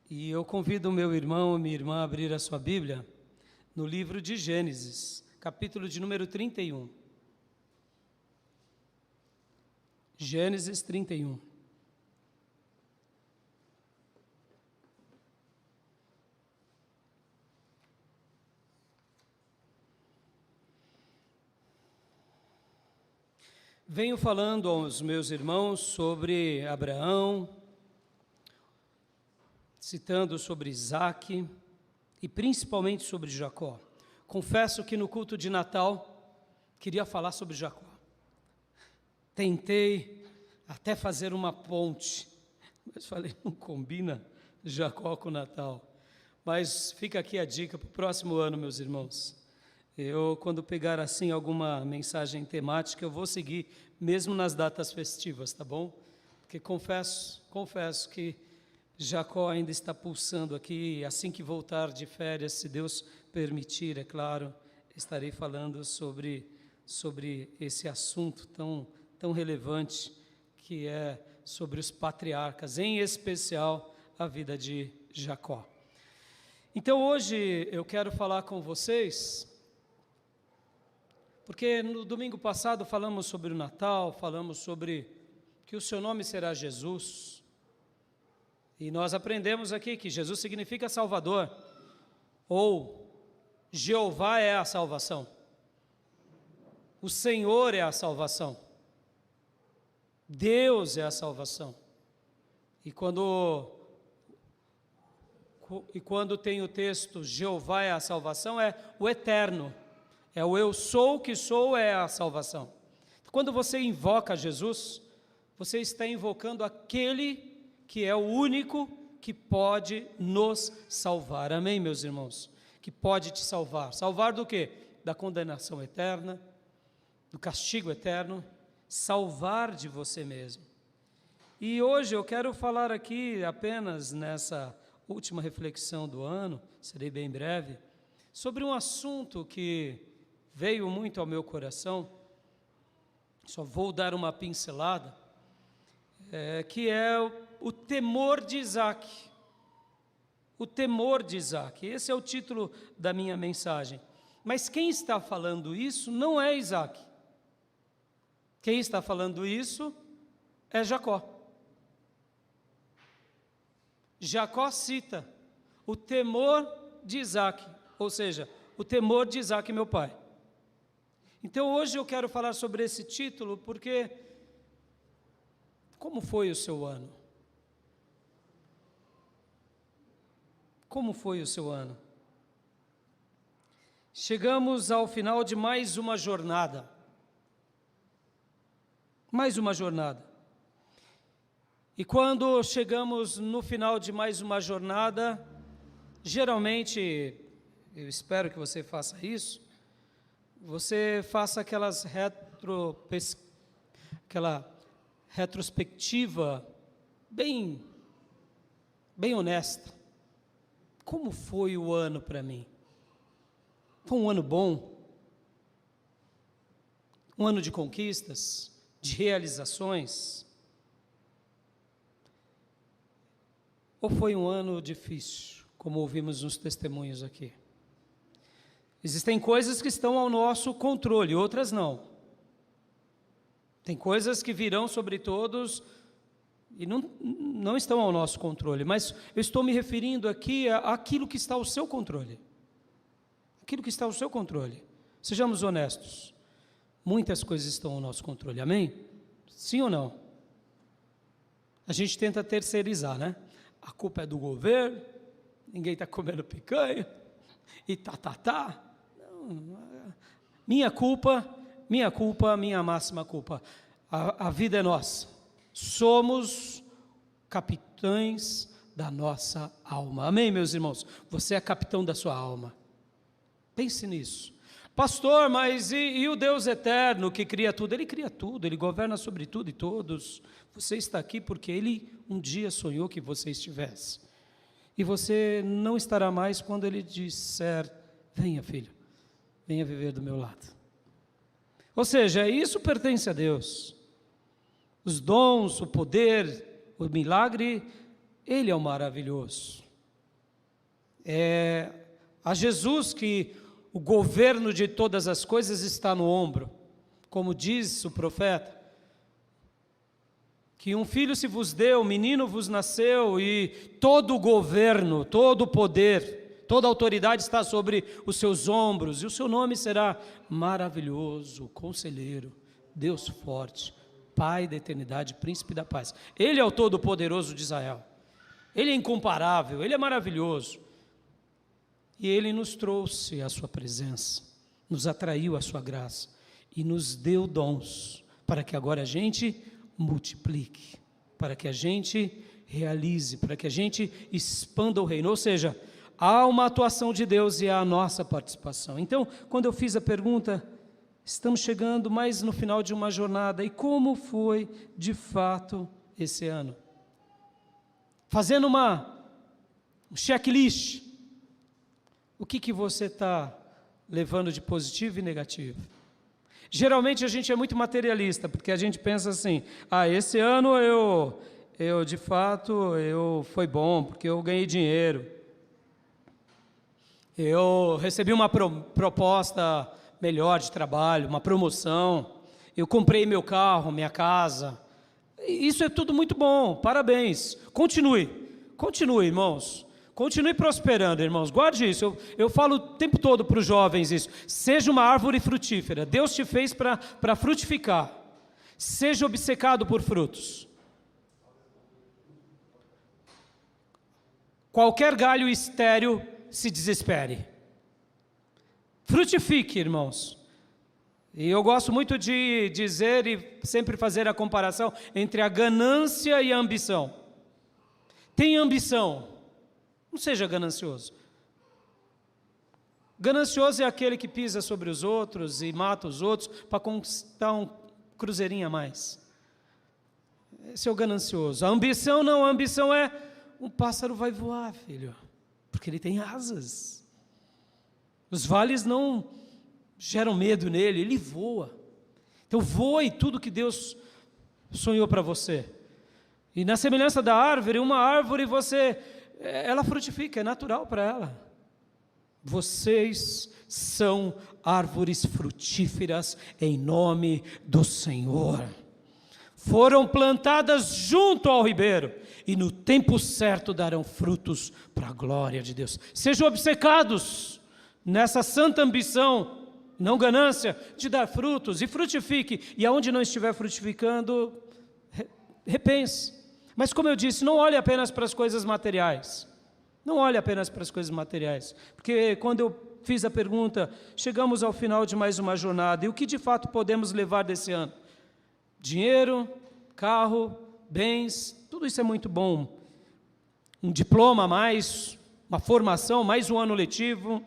E eu convido o meu irmão e minha irmã a abrir a sua Bíblia no livro de Gênesis, capítulo de número 31. Gênesis 31. Venho falando aos meus irmãos sobre Abraão, citando sobre Isaque e principalmente sobre Jacó. Confesso que no culto de Natal queria falar sobre Jacó. Tentei até fazer uma ponte, mas falei, não combina Jacó com Natal. Mas fica aqui a dica para o próximo ano, meus irmãos. Eu, quando pegar assim alguma mensagem temática, eu vou seguir mesmo nas datas festivas, tá bom? Porque confesso que Jacó ainda está pulsando aqui, assim que voltar de férias, se Deus permitir, é claro, estarei falando sobre esse assunto tão relevante, que é sobre os patriarcas, em especial a vida de Jacó. Então hoje eu quero falar com vocês, porque no domingo passado falamos sobre o Natal, falamos sobre que o seu nome será Jesus, e nós aprendemos aqui que Jesus significa Salvador, ou Jeová é a salvação, o Senhor é a salvação, Deus é a salvação. E quando tem o texto Jeová é a salvação, é o eterno, é o eu sou que sou é a salvação. Quando você invoca Jesus, você está invocando aquele que é o único que pode nos salvar. Amém, meus irmãos? Que pode te salvar. Salvar do quê? Da condenação eterna, do castigo eterno, salvar de você mesmo. E hoje eu quero falar aqui apenas nessa última reflexão do ano, serei bem breve, sobre um assunto que veio muito ao meu coração, só vou dar uma pincelada, que é o temor de Isaque. O temor de Isaque, esse é o título da minha mensagem. Mas quem está falando isso não é Isaque. Quem está falando isso é Jacó. Jacó cita o temor de Isaque, ou seja, o temor de Isaque, meu pai. Então hoje eu quero falar sobre esse título porque como foi o seu ano? Como foi o seu ano? Chegamos ao final de mais uma jornada. Mais uma jornada. E quando chegamos no final de mais uma jornada, geralmente, eu espero que você faça isso, você faça aquela retrospectiva bem honesta. Como foi o ano para mim? Foi um ano bom? Um ano de conquistas, de realizações? Ou foi um ano difícil, como ouvimos nos testemunhos aqui? Existem coisas que estão ao nosso controle, outras não. Tem coisas que virão sobre todos e não estão ao nosso controle, mas eu estou me referindo aqui àquilo que está ao seu controle. Aquilo que está ao seu controle. Sejamos honestos. Muitas coisas estão ao nosso controle, amém? Sim ou não? A gente tenta terceirizar, né? A culpa é do governo, ninguém está comendo picanha, e Não, minha culpa, minha máxima culpa. A vida é nossa. Somos capitães da nossa alma. Amém, meus irmãos? Você é capitão da sua alma. Pense nisso. Pastor, mas e o Deus eterno que cria tudo? Ele cria tudo, Ele governa sobre tudo e todos. Você está aqui porque Ele um dia sonhou que você estivesse. E você não estará mais quando Ele disser, venha filho, venha viver do meu lado. Ou seja, isso pertence a Deus. Os dons, o poder, o milagre, Ele é o maravilhoso. a Jesus que o governo de todas as coisas está no ombro, como diz o profeta, que um filho se vos deu, um menino vos nasceu, e todo o governo, todo o poder, toda a autoridade está sobre os seus ombros, e o seu nome será maravilhoso, conselheiro, Deus forte, Pai da eternidade, príncipe da paz. Ele é o todo-poderoso de Israel, ele é incomparável, ele é maravilhoso, e ele nos trouxe a sua presença, nos atraiu a sua graça, e nos deu dons, para que agora a gente multiplique, para que a gente realize, para que a gente expanda o reino, ou seja, há uma atuação de Deus e há a nossa participação. Então, quando eu fiz a pergunta, estamos chegando mais no final de uma jornada, e como foi de fato esse ano? Fazendo um checklist, o que você está levando de positivo e negativo? Geralmente a gente é muito materialista, porque a gente pensa assim, esse ano eu de fato, foi bom, porque eu ganhei dinheiro, eu recebi uma proposta melhor de trabalho, uma promoção, eu comprei meu carro, minha casa, isso é tudo muito bom, parabéns, continue, irmãos, continue prosperando, irmãos, guarde isso, eu falo o tempo todo para os jovens isso, seja uma árvore frutífera, Deus te fez para frutificar, seja obcecado por frutos. Qualquer galho estéril se desespere. Frutifique, irmãos. E eu gosto muito de dizer e sempre fazer a comparação entre a ganância e a ambição. Tem ambição, não seja ganancioso. Ganancioso é aquele que pisa sobre os outros e mata os outros para conquistar um cruzeirinho a mais. Esse é o ganancioso. A ambição não, a ambição é um pássaro vai voar, filho, porque ele tem asas. Os vales não geram medo nele, ele voa. Então voe tudo que Deus sonhou para você. E na semelhança da árvore, uma árvore ela frutifica, é natural para ela. Vocês são árvores frutíferas em nome do Senhor. Foram plantadas junto ao ribeiro e no tempo certo darão frutos para a glória de Deus. Sejam obcecados nessa santa ambição, não ganância, de dar frutos, e frutifique, e aonde não estiver frutificando, repense. Mas como eu disse, não olhe apenas para as coisas materiais, não olhe apenas para as coisas materiais, porque quando eu fiz a pergunta, chegamos ao final de mais uma jornada, e o que de fato podemos levar desse ano? Dinheiro, carro, bens, tudo isso é muito bom, um diploma a mais, uma formação, mais um ano letivo,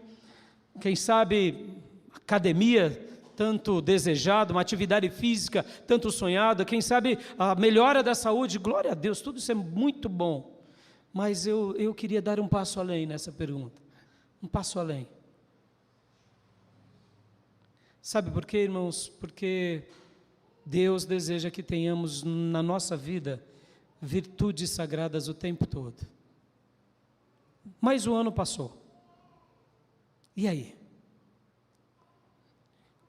quem sabe academia tanto desejada, uma atividade física tanto sonhada, quem sabe a melhora da saúde, glória a Deus, tudo isso é muito bom, mas eu queria dar um passo além nessa pergunta, um passo além. Sabe por quê, irmãos? Porque Deus deseja que tenhamos na nossa vida virtudes sagradas o tempo todo. Mas o ano passou. E aí?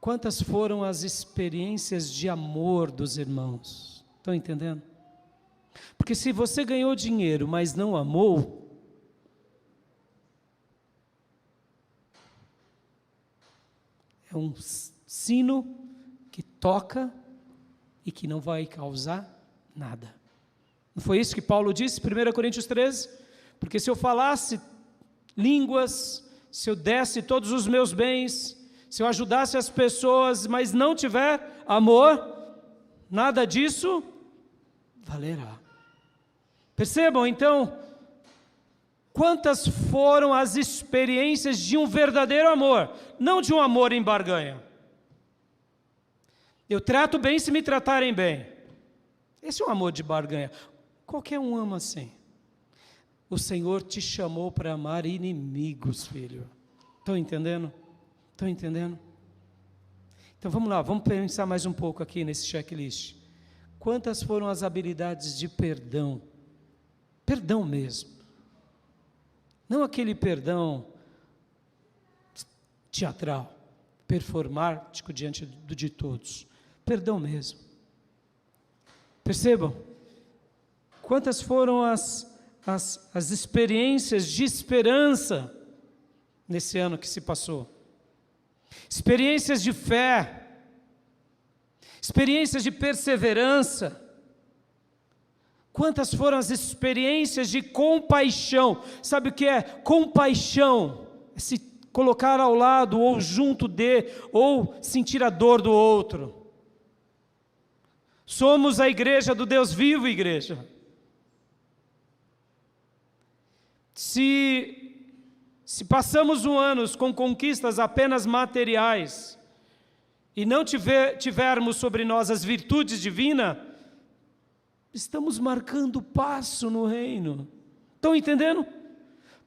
Quantas foram as experiências de amor dos irmãos? Estão entendendo? Porque se você ganhou dinheiro, mas não amou, é um sino que toca e que não vai causar nada. Não foi isso que Paulo disse, 1 Coríntios 13? Porque se eu falasse línguas, se eu desse todos os meus bens, se eu ajudasse as pessoas, mas não tiver amor, nada disso valerá. Percebam então, quantas foram as experiências de um verdadeiro amor, não de um amor em barganha. Eu trato bem se me tratarem bem. Esse é um amor de barganha. Qualquer um ama assim. O Senhor te chamou para amar inimigos, filho. Estão entendendo? Estão entendendo? Então vamos lá, vamos pensar mais um pouco aqui nesse checklist. Quantas foram as habilidades de perdão? Perdão mesmo. Não aquele perdão teatral, performático diante de todos. Perdão mesmo. Percebam, quantas foram as experiências de esperança nesse ano que se passou. Experiências de fé, experiências de perseverança. Quantas foram as experiências de compaixão? Sabe o que é compaixão? É se colocar ao lado, ou junto de, ou sentir a dor do outro. Somos a igreja do Deus vivo, igreja. Se passamos um ano com conquistas apenas materiais, e não tivermos sobre nós as virtudes divinas, estamos marcando passo no reino. Estão entendendo?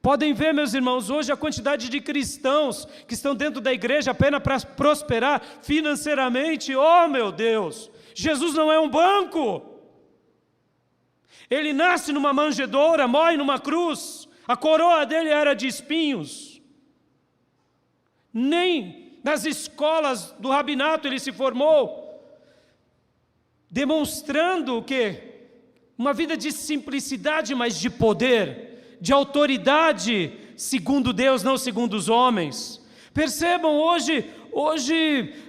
Podem ver, meus irmãos, hoje a quantidade de cristãos que estão dentro da igreja apenas para prosperar financeiramente. Oh, meu Deus! Jesus não é um banco. Ele nasce numa manjedoura, morre numa cruz. A coroa dele era de espinhos. Nem nas escolas do rabinato ele se formou, demonstrando o quê? Uma vida de simplicidade, mas de poder, de autoridade, segundo Deus, não segundo os homens. Percebam, hoje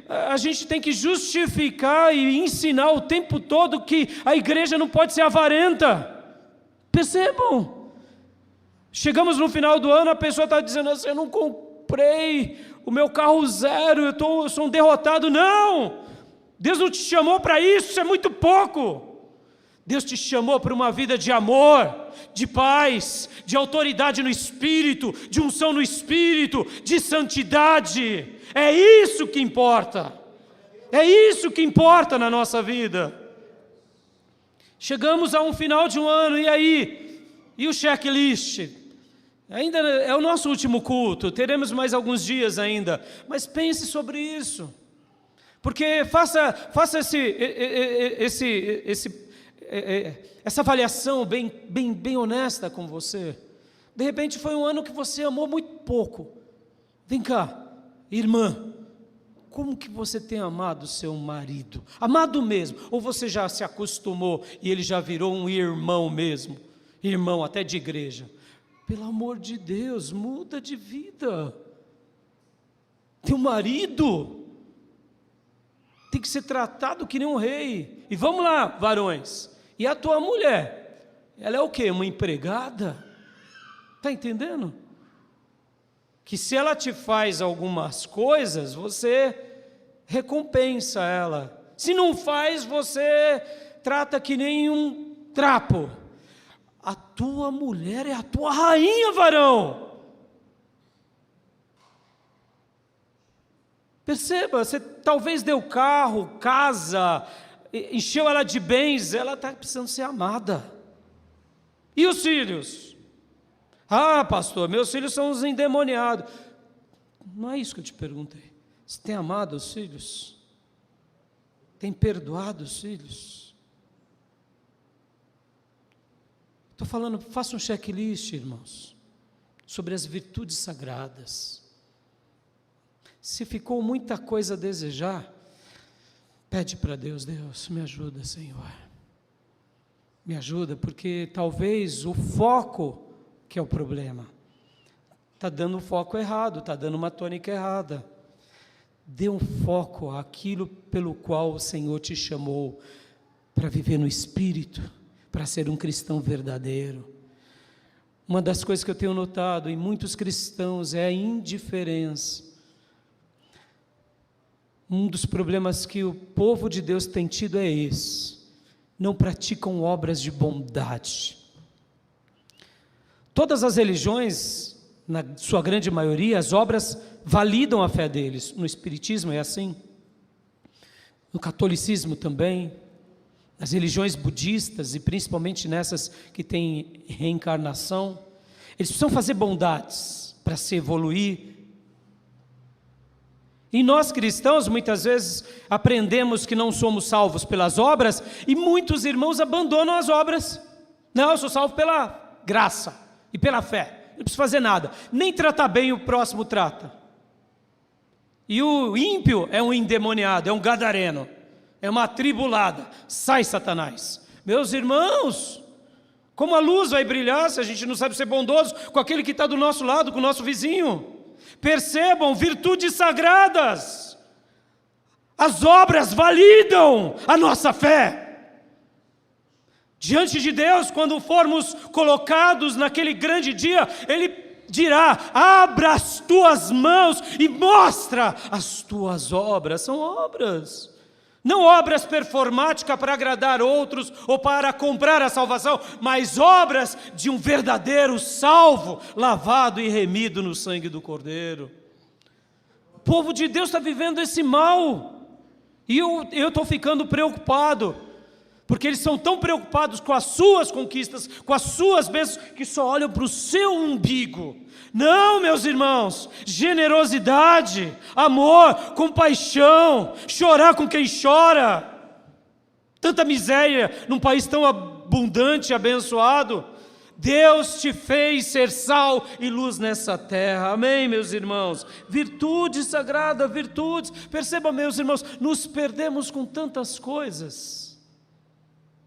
a gente tem que justificar e ensinar o tempo todo que a igreja não pode ser avarenta. Percebam? Chegamos no final do ano, a pessoa está dizendo assim: eu não comprei o meu carro zero, eu sou um derrotado. Não! Deus não te chamou para isso é muito pouco. Deus te chamou para uma vida de amor, de paz, de autoridade no Espírito, de unção no Espírito, de santidade. É isso que importa. É isso que importa na nossa vida. Chegamos a um final de um ano, e aí? E o checklist? Ainda é o nosso último culto, teremos mais alguns dias ainda, mas pense sobre isso, porque faça essa avaliação bem honesta com você. De repente foi um ano que você amou muito pouco. Vem cá, irmã, como que você tem amado seu marido? Amado mesmo, ou você já se acostumou e ele já virou um irmão mesmo, irmão até de igreja? Pelo amor de Deus, muda de vida. Teu marido tem que ser tratado que nem um rei. E vamos lá, varões. E a tua mulher? Ela é o quê? Uma empregada? Está entendendo? Que se ela te faz algumas coisas, você recompensa ela. Se não faz, você trata que nem um trapo. A tua mulher é a tua rainha, varão. Perceba, você talvez deu carro, casa, encheu ela de bens, ela está precisando ser amada. E os filhos? Ah, pastor, meus filhos são os endemoniados. Não é isso que eu te perguntei. Você tem amado os filhos? Tem perdoado os filhos? Estou falando, faça um checklist, irmãos, sobre as virtudes sagradas. Se ficou muita coisa a desejar, pede para Deus: Deus, me ajuda, Senhor. Me ajuda, porque talvez o foco que é o problema. Está dando o foco errado, está dando uma tônica errada. Dê um foco àquilo pelo qual o Senhor te chamou, para viver no Espírito, para ser um cristão verdadeiro. Uma das coisas que eu tenho notado em muitos cristãos é a indiferença. Um dos problemas que o povo de Deus tem tido é esse: não praticam obras de bondade. Todas as religiões, na sua grande maioria, as obras validam a fé deles. No Espiritismo é assim, no catolicismo também, nas religiões budistas e principalmente nessas que têm reencarnação, eles precisam fazer bondades para se evoluir. E nós cristãos muitas vezes aprendemos que não somos salvos pelas obras, e muitos irmãos abandonam as obras. Não, eu sou salvo pela graça e pela fé. não precisa fazer nada, nem tratar bem o próximo trata. E o ímpio é um endemoniado, é um gadareno, é uma atribulada. Sai, Satanás. Meus irmãos, como a luz vai brilhar se a gente não sabe ser bondoso com aquele que está do nosso lado, com o nosso vizinho? Percebam, virtudes sagradas. As obras validam a nossa fé. Diante de Deus, quando formos colocados naquele grande dia, Ele dirá: abra as tuas mãos e mostra as tuas obras. São obras, não obras performáticas para agradar outros ou para comprar a salvação, mas obras de um verdadeiro salvo, lavado e remido no sangue do Cordeiro. O povo de Deus está vivendo esse mal, e eu estou ficando preocupado, porque eles são tão preocupados com as suas conquistas, com as suas bênçãos, que só olham para o seu umbigo. Não, meus irmãos, generosidade, amor, compaixão, chorar com quem chora. Tanta miséria num país tão abundante e abençoado. Deus te fez ser sal e luz nessa terra, amém, meus irmãos? Virtude sagrada, virtudes. Perceba, meus irmãos, nos perdemos com tantas coisas,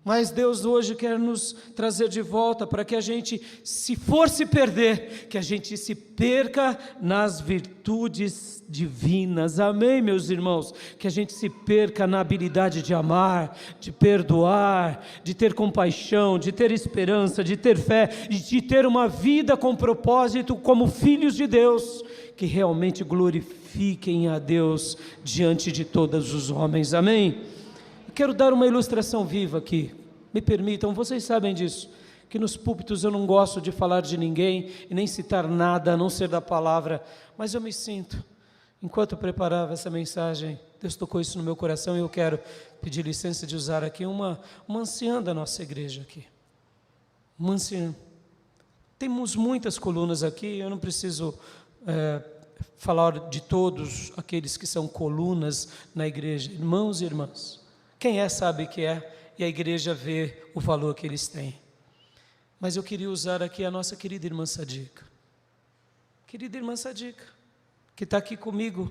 mas Deus hoje quer nos trazer de volta para que a gente, se for se perder, que a gente se perca nas virtudes divinas, amém, meus irmãos? Que a gente se perca na habilidade de amar, de perdoar, de ter compaixão, de ter esperança, de ter fé, e de ter uma vida com propósito como filhos de Deus, que realmente glorifiquem a Deus diante de todos os homens, amém? Quero dar uma ilustração viva aqui, me permitam, vocês sabem disso, que nos púlpitos eu não gosto de falar de ninguém e nem citar nada a não ser da palavra, mas eu me sinto, enquanto eu preparava essa mensagem, Deus tocou isso no meu coração e eu quero pedir licença de usar aqui uma anciã da nossa igreja aqui, uma anciã. Temos muitas colunas aqui, eu não preciso falar de todos aqueles que são colunas na igreja, irmãos e irmãs. Quem é sabe que é, e a igreja vê o valor que eles têm. Mas eu queria usar aqui a nossa querida irmã Sadica. Querida irmã Sadica, que está aqui comigo,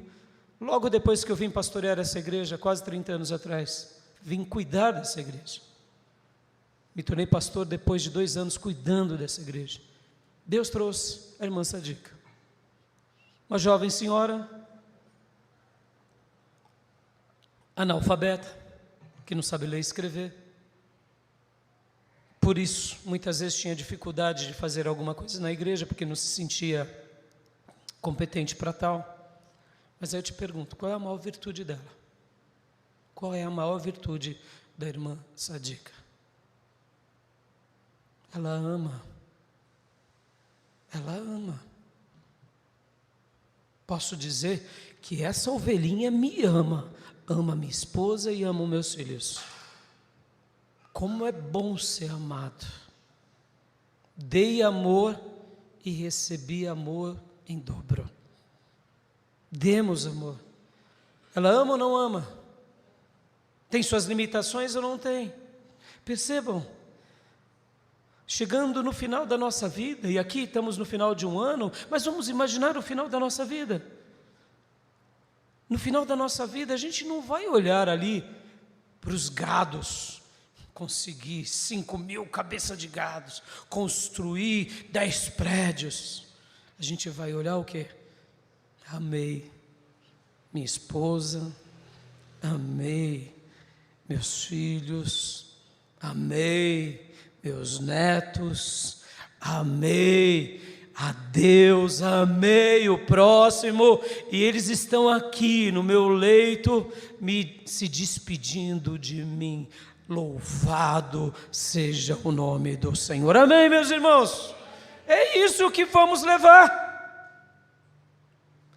logo depois que eu vim pastorear essa igreja, quase 30 anos atrás, vim cuidar dessa igreja. Me tornei pastor depois de 2 anos cuidando dessa igreja. Deus trouxe a irmã Sadica, uma jovem senhora, analfabeta, que não sabe ler e escrever, por isso muitas vezes tinha dificuldade de fazer alguma coisa na igreja, porque não se sentia competente para tal. Mas aí eu te pergunto, qual é a maior virtude dela? Qual é a maior virtude da irmã Sadica? Ela ama, ela ama. Posso dizer que essa ovelhinha me ama, ama minha esposa e ama meus filhos. Como é bom ser amado. Dei amor e recebi amor em dobro. Demos amor. Ela ama ou não ama? Tem suas limitações ou não tem? Percebam, chegando no final da nossa vida, e aqui estamos no final de um ano, mas vamos imaginar o final da nossa vida. No final da nossa vida, a gente não vai olhar ali para os gados, conseguir 5.000 cabeças de gados, construir 10 prédios. A gente vai olhar o quê? Amei minha esposa, amei meus filhos, amei meus netos, amei a Deus, amei o próximo, e eles estão aqui no meu leito, se despedindo de mim. Louvado seja o nome do Senhor, amém, meus irmãos? É isso que vamos levar.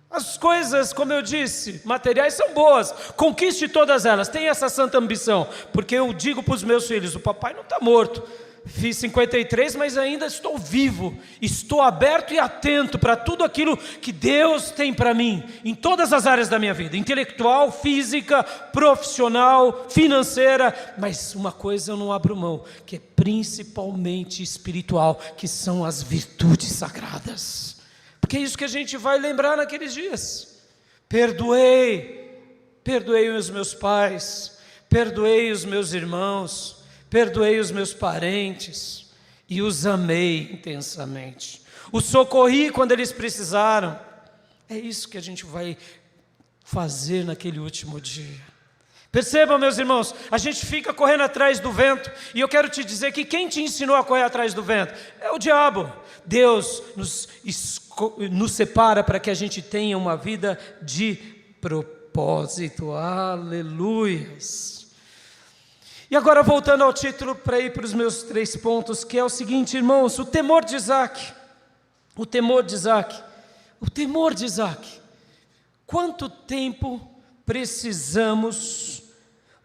As coisas, como eu disse, materiais são boas, conquiste todas elas, tenha essa santa ambição, porque eu digo para os meus filhos, o papai não está morto, fiz 53, mas ainda estou vivo, estou aberto e atento para tudo aquilo que Deus tem para mim, em todas as áreas da minha vida, intelectual, física, profissional, financeira, mas uma coisa eu não abro mão, que é principalmente espiritual, que são as virtudes sagradas, porque é isso que a gente vai lembrar naqueles dias. Perdoei os meus pais, perdoei os meus irmãos, perdoei os meus parentes e os amei intensamente. Os socorri quando eles precisaram. É isso que a gente vai fazer naquele último dia. Percebam, meus irmãos, a gente fica correndo atrás do vento, e eu quero te dizer que quem te ensinou a correr atrás do vento? É o diabo. Deus nos separa para que a gente tenha uma vida de propósito. Aleluias. E agora voltando ao título, para ir para os meus 3 pontos, que é o seguinte, irmãos: o temor de Isaac. O temor de Isaac. O temor de Isaac. Quanto tempo precisamos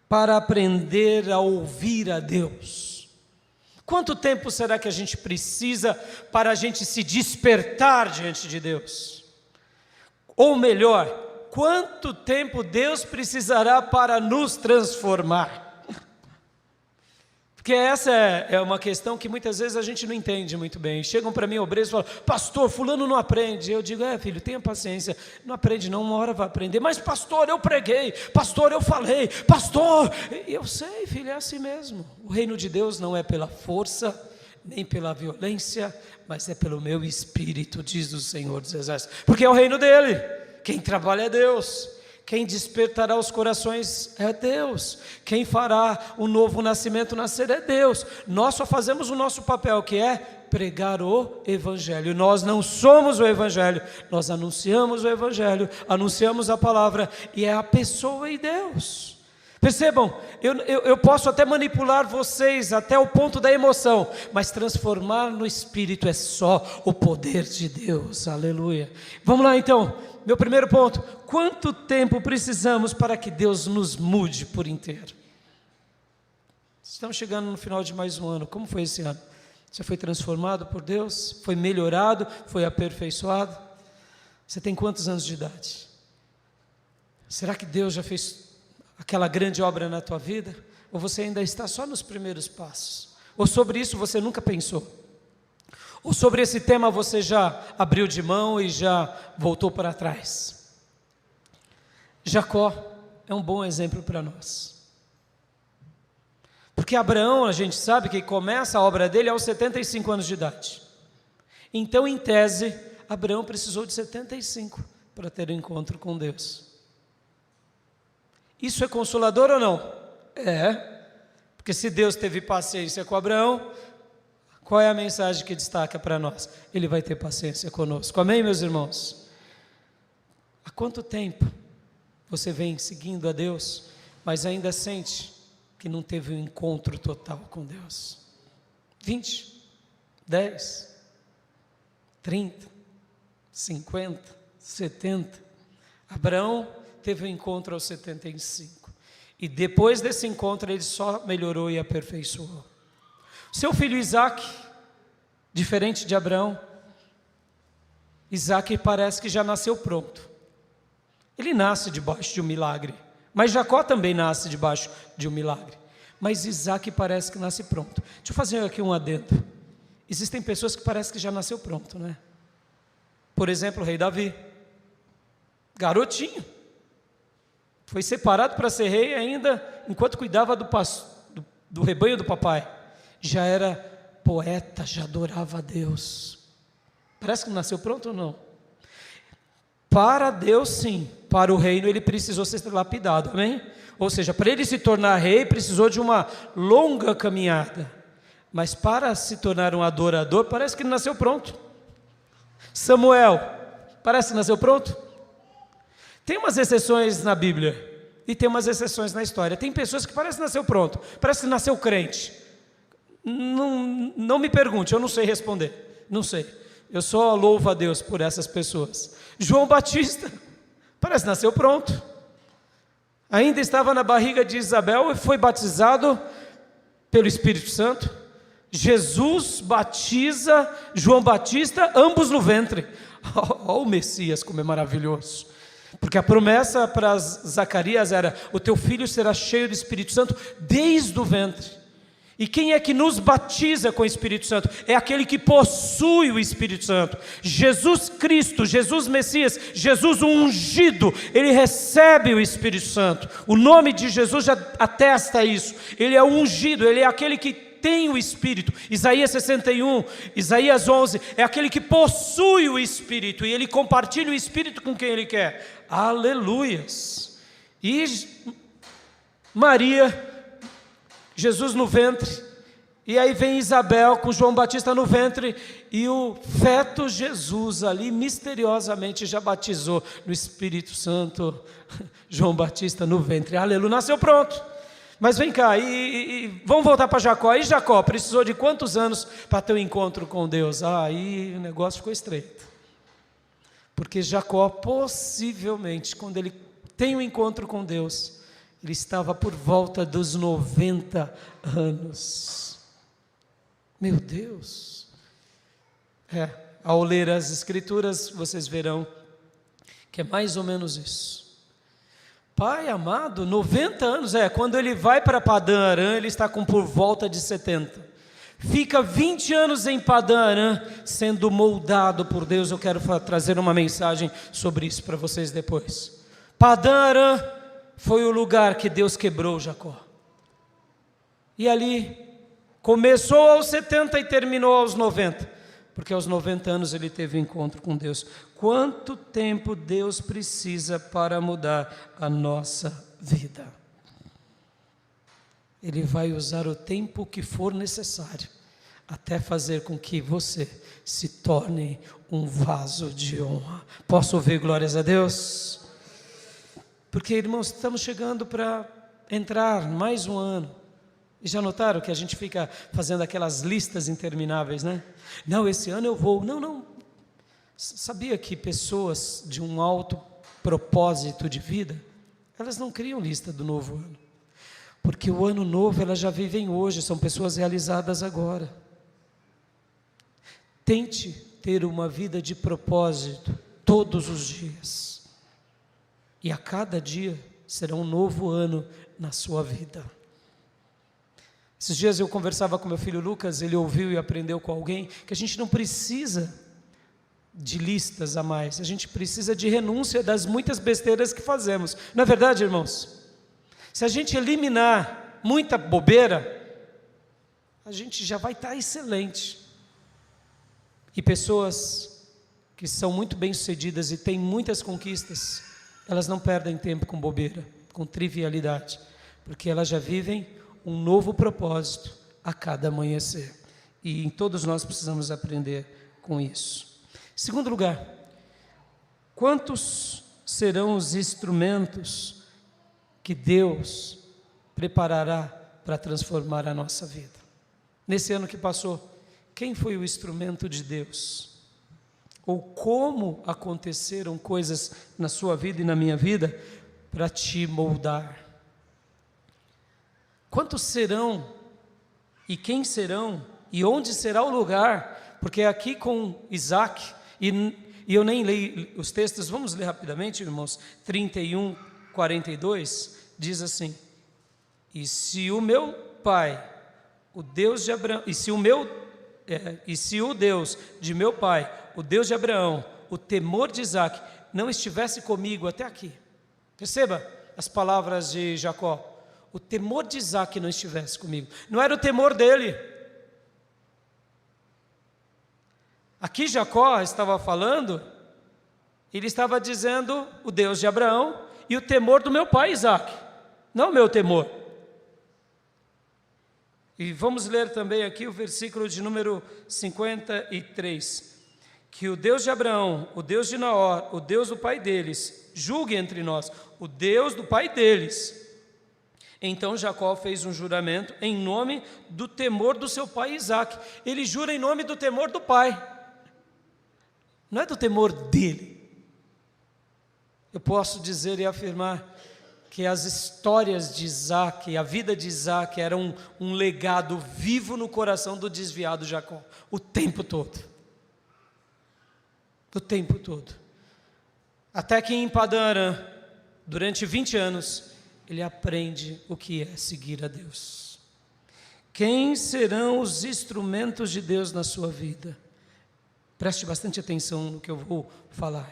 para aprender a ouvir a Deus? Quanto tempo será que a gente precisa para a gente se despertar diante de Deus? Ou melhor, quanto tempo Deus precisará para nos transformar? Porque essa é uma questão que muitas vezes a gente não entende muito bem. Chegam para mim obreiros e falam: pastor, fulano não aprende. Eu digo: filho, tenha paciência, não aprende não, uma hora vai aprender. Mas pastor, eu preguei, pastor, eu falei, pastor, eu sei, filho, é assim mesmo. O reino de Deus não é pela força, nem pela violência, mas é pelo meu espírito, diz o Senhor dos Exércitos. Porque é o reino dele, quem trabalha é Deus. Quem despertará os corações é Deus. Quem fará o novo nascimento nascer é Deus. Nós só fazemos o nosso papel, que é pregar o Evangelho. Nós não somos o Evangelho, nós anunciamos o Evangelho, anunciamos a palavra, e é a pessoa e Deus. Percebam, eu posso até manipular vocês até o ponto da emoção, mas transformar no Espírito é só o poder de Deus. Aleluia. Vamos lá então. Meu primeiro ponto: quanto tempo precisamos para que Deus nos mude por inteiro? Estamos chegando no final de mais um ano. Como foi esse ano? Você foi transformado por Deus? Foi melhorado? Foi aperfeiçoado? Você tem quantos anos de idade? Será que Deus já fez aquela grande obra na tua vida? Ou você ainda está só nos primeiros passos? Ou sobre isso você nunca pensou? Ou sobre esse tema você já abriu de mão e já voltou para trás? Jacó é um bom exemplo para nós. Porque Abraão, a gente sabe que começa a obra dele aos 75 anos de idade. Então, em tese, Abraão precisou de 75 para ter um encontro com Deus. Isso é consolador ou não? É, porque se Deus teve paciência com Abraão, qual é a mensagem que destaca para nós? Ele vai ter paciência conosco. Amém, meus irmãos? Há quanto tempo você vem seguindo a Deus, mas ainda sente que não teve um encontro total com Deus? 20, 10, 30, 50, 70. Abraão teve um encontro aos 75. E depois desse encontro ele só melhorou e aperfeiçoou. Seu filho Isaac, diferente de Abraão, Isaac parece que já nasceu pronto. Ele nasce debaixo de um milagre, mas Jacó também nasce debaixo de um milagre. Mas Isaac parece que nasce pronto. Deixa eu fazer aqui um adendo. Existem pessoas que parecem que já nasceu pronto, né? Por exemplo, o rei Davi, garotinho, foi separado para ser rei ainda enquanto cuidava do rebanho do papai. Já era poeta, já adorava a Deus. Parece que nasceu pronto ou não? Para Deus sim, para o reino ele precisou ser lapidado, amém? Ou seja, para ele se tornar rei precisou de uma longa caminhada. Mas para se tornar um adorador, parece que ele nasceu pronto. Samuel, parece que nasceu pronto? Tem umas exceções na Bíblia e tem umas exceções na história. Tem pessoas que parece que nasceu pronto, parece que nasceu crente. Não me pergunte, eu não sei responder, não sei. Eu só louvo a Deus por essas pessoas. João Batista, parece que nasceu pronto. Ainda estava na barriga de Isabel e foi batizado pelo Espírito Santo. Jesus batiza João Batista, ambos no ventre. Olha o Messias como é maravilhoso. Porque a promessa para Zacarias era: o teu filho será cheio do Espírito Santo desde o ventre. E quem é que nos batiza com o Espírito Santo? É aquele que possui o Espírito Santo. Jesus Cristo, Jesus Messias, Jesus ungido, ele recebe o Espírito Santo. O nome de Jesus já atesta isso. Ele é ungido, ele é aquele que tem o Espírito. Isaías 61, Isaías 11, é aquele que possui o Espírito, e ele compartilha o Espírito com quem ele quer. Aleluias! E Maria, Jesus no ventre, e aí vem Isabel com João Batista no ventre, e o feto Jesus ali misteriosamente já batizou no Espírito Santo João Batista no ventre. Aleluia, nasceu pronto. Mas vem cá, vamos voltar para Jacó. E Jacó precisou de quantos anos para ter um encontro com Deus? Aí o negócio ficou estreito. Porque Jacó, possivelmente, quando ele tem um encontro com Deus, ele estava por volta dos 90 anos. Meu Deus! Ao ler as Escrituras, vocês verão que é mais ou menos isso. Pai amado, 90 anos, quando ele vai para Padã Arã, ele está com por volta de 70. Fica 20 anos em Padã Arã, sendo moldado por Deus. Eu quero trazer uma mensagem sobre isso para vocês depois. Padã Arã foi o lugar que Deus quebrou Jacó. E ali, começou aos 70 e terminou aos 90. Porque aos 90 anos ele teve um encontro com Deus. Quanto tempo Deus precisa para mudar a nossa vida? Ele vai usar o tempo que for necessário, até fazer com que você se torne um vaso de honra. Posso ouvir glórias a Deus? Porque, irmãos, estamos chegando para entrar mais um ano. E já notaram que a gente fica fazendo aquelas listas intermináveis, né? Não, esse ano eu vou. Não. Sabia que pessoas de um alto propósito de vida, elas não criam lista do novo ano. Porque o ano novo elas já vivem hoje, são pessoas realizadas agora. Tente ter uma vida de propósito todos os dias. E a cada dia será um novo ano na sua vida. Esses dias eu conversava com meu filho Lucas, ele ouviu e aprendeu com alguém que a gente não precisa de listas a mais, a gente precisa de renúncia das muitas besteiras que fazemos. Não é verdade, irmãos? Se a gente eliminar muita bobeira, a gente já vai estar excelente. E pessoas que são muito bem-sucedidas e têm muitas conquistas, elas não perdem tempo com bobeira, com trivialidade, porque elas já vivem um novo propósito a cada amanhecer. E todos nós precisamos aprender com isso. Segundo lugar, quantos serão os instrumentos que Deus preparará para transformar a nossa vida? Nesse ano que passou, quem foi o instrumento de Deus? Ou como aconteceram coisas na sua vida e na minha vida para te moldar? Quantos serão, e quem serão, e onde será o lugar? Porque aqui com Isaac, e eu nem leio os textos, vamos ler rapidamente, irmãos. 31, 42, diz assim: e se o meu pai, o Deus de Abraão, e se o Deus de meu pai, o Deus de Abraão, o temor de Isaac, não estivesse comigo até aqui. Perceba as palavras de Jacó. O temor de Isaac não estivesse comigo. Não era o temor dele. Aqui Jacó estava falando, ele estava dizendo o Deus de Abraão e o temor do meu pai Isaac, não o meu temor. E vamos ler também aqui o versículo de número 53. Que o Deus de Abraão, o Deus de Naor, o Deus do pai deles, julgue entre nós, o Deus do pai deles. Então Jacó fez um juramento em nome do temor do seu pai Isaac. Ele jura em nome do temor do pai, não é do temor dele. Eu posso dizer e afirmar que as histórias de Isaac, a vida de Isaac era um legado vivo no coração do desviado Jacó, o tempo todo. O tempo todo. Até que em Padã Arã, durante 20 anos, ele aprende o que é seguir a Deus. Quem serão os instrumentos de Deus na sua vida? Preste bastante atenção no que eu vou falar.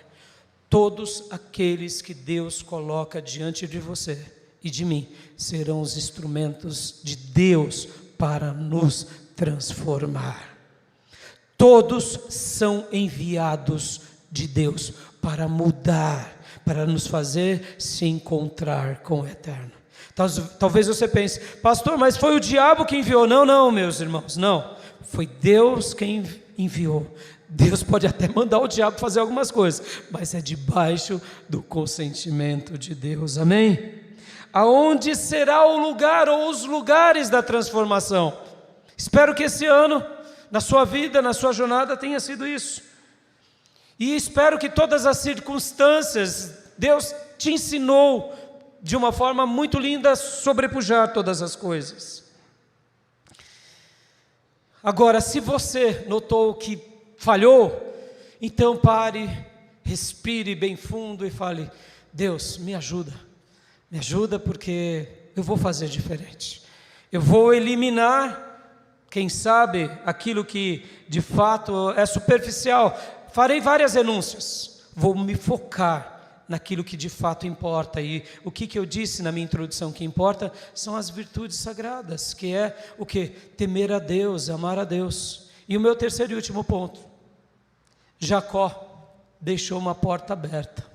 Todos aqueles que Deus coloca diante de você e de mim serão os instrumentos de Deus para nos transformar. Todos são enviados de Deus para mudar, para nos fazer se encontrar com o Eterno. Talvez você pense, pastor, mas foi o diabo que enviou. Não, meus irmãos, não. Foi Deus quem enviou. Deus pode até mandar o diabo fazer algumas coisas, mas é debaixo do consentimento de Deus, amém? Aonde será o lugar ou os lugares da transformação? Espero que esse ano, na sua vida, na sua jornada, tenha sido isso. E espero que todas as circunstâncias, Deus te ensinou de uma forma muito linda a sobrepujar todas as coisas. Agora, se você notou que falhou, então pare, respire bem fundo e fale, Deus, me ajuda porque eu vou fazer diferente. Eu vou eliminar, quem sabe, aquilo que de fato é superficial. Farei várias renúncias, vou me focar naquilo que de fato importa. E o que eu disse na minha introdução que importa são as virtudes sagradas, que é o que? Temer a Deus, amar a Deus. E o meu terceiro e último ponto, Jacó deixou uma porta aberta.